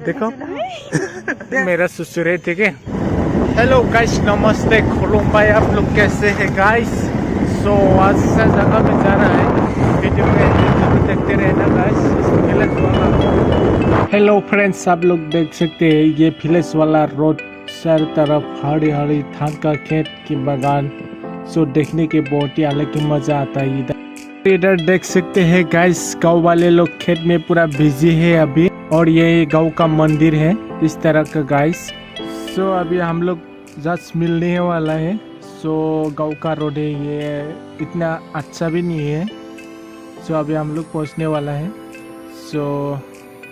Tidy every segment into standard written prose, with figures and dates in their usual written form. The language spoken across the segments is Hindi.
देखो मेरा ससुर है, ठीक है। हेलो गाइस, नमस्ते, खुलुमबाई, आप लोग कैसे हैं गाइस। सो आज से जगह में जा रहा है, वीडियो में देखते रहना गाइस। विलेज वाला हेलो फ्रेंड्स, आप लोग देख सकते हैं ये विलेज वाला रोड, चारों तरफ हरी हरी धान का खेत की बागान। सो देखने के बहुत ही अलग ही मजा आता है। इधर देख सकते हैं गाइस, गांव वाले लोग खेत में पूरा बिजी है अभी, और ये गांव का मंदिर है इस तरह का गाइस। सो अभी हम लोग जस्ट मिलने वाला है। सो गांव का रोड है, ये इतना अच्छा भी नहीं है। सो अभी हम लोग पहुंचने वाला है। सो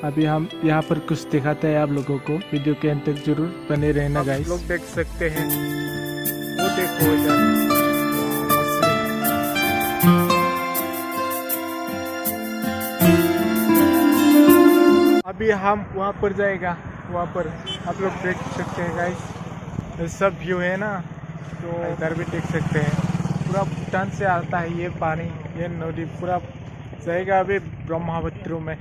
अभी हम यहाँ पर कुछ दिखाते हैं आप लोगों को, वीडियो के अंत तक जरूर बने रहना गाइस। लोग देख सकते हैं, वो देखो इधर। अभी हम वहाँ पर जाएगा, वहाँ पर आप लोग देख सकते हैं गाइस, सब व्यू है ना। तो इधर भी देख सकते हैं, पूरा भूटान से आता है ये पानी, ये नदी पूरा जाएगा अभी ब्रह्मपुत्र में।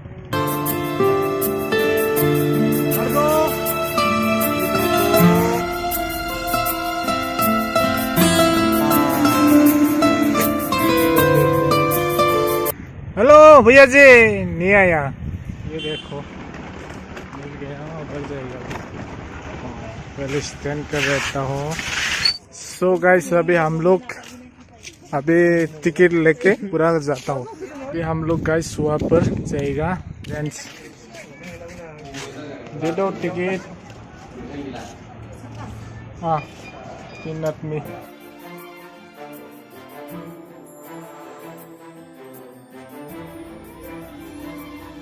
हेलो भैया जी, नहीं आया, ये देखो मिल गया, उधर जाएगा, पहले स्टैंड कर रहता हूँ। सो गाइस, अभी हम लोग टिकट लेके पूरा जाता हूँ। अभी हम लोग गाइस वहाँ पर जाएगा, फ्रेंड्स दे दो टिकट। हाँ, 3 आदमी।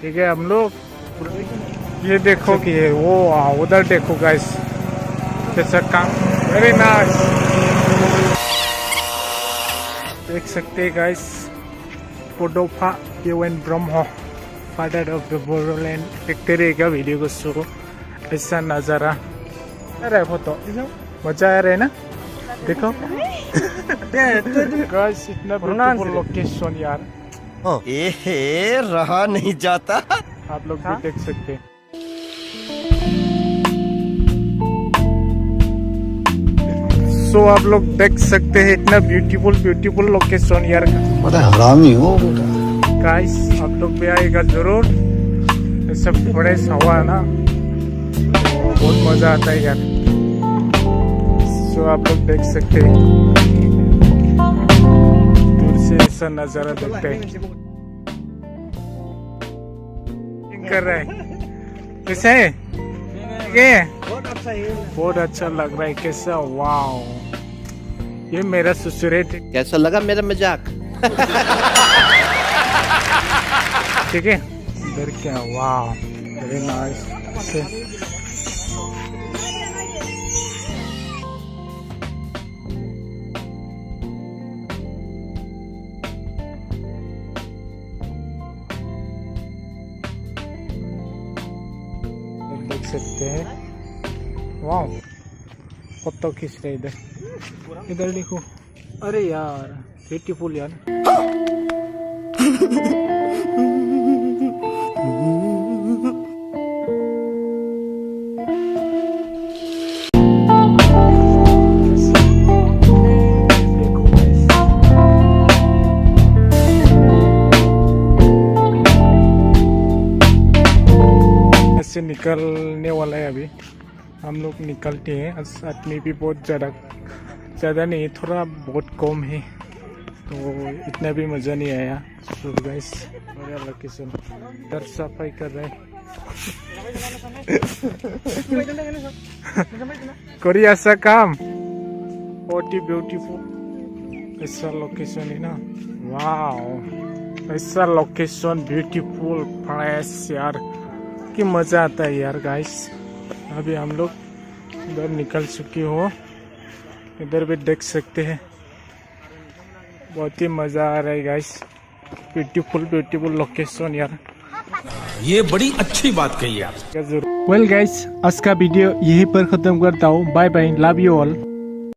ठीक है, हम लोग ये देखो कि ये वो उधर देखो गाइस, कैसा काम, वेरी नाइस। देख सकते हैं guys, पोडोफा UN Brahma, father of the Bodoland, देखते रहेगा वीडियो को। शो ऐसा नजारा आ रहा है, फोटो मजा आ रहा है ना, देखो गाइस, इतना ब्यूटीफुल लोकेशन यार, रहा नहीं जाता। आप लोग भी देख सकते हैं। सो आप लोग देख सकते हैं, इतना ब्यूटीफुल लोकेशन यार। हरामी हो गाइस, आप लोग भी आएगा जरूर, सब फ्रेश हवा है ना, बहुत मजा आता है यार। सो आप लोग देख सकते हैं, दूर से ऐसा नजारा देखते हैं। कर रहा है, कैसा है? बहुत अच्छा लग रहा है, कैसा, वाओ, ये मेरा ससुर है। कैसा लगा मेरा मजाक? ठीक है, इधर क्या, वाओ, वेरी नाइस। देख सकते हैं, वाओ, फोटो खींच रहे इधर देखो। अरे यार, ब्यूटीफुल यार। से निकलने वाला है, अभी हम लोग निकलते हैं। आदमी भी बहुत ज़्यादा नहीं, थोड़ा बहुत कम है, तो इतना भी मज़ा नहीं आया। तो गाइस, बढ़िया लोकेशन, इधर सफाई कर रहे हैं। करिए ऐसा काम, बहुत ही ब्यूटीफुल ऐसा लोकेशन है ना, वाह, ऐसा लोकेशन ब्यूटीफुल फ्रेश यार, कि मजा आता है यार गाइस। अभी हम लोग इधर निकल चुके हो, इधर भी देख सकते हैं, बहुत ही मजा आ रहा है गाइस, ब्यूटीफुल लोकेशन यार। ये बड़ी अच्छी बात कही यार। वेल गाइस, आज का वीडियो यहीं पर खत्म करता हूँ। Bye bye, love you all.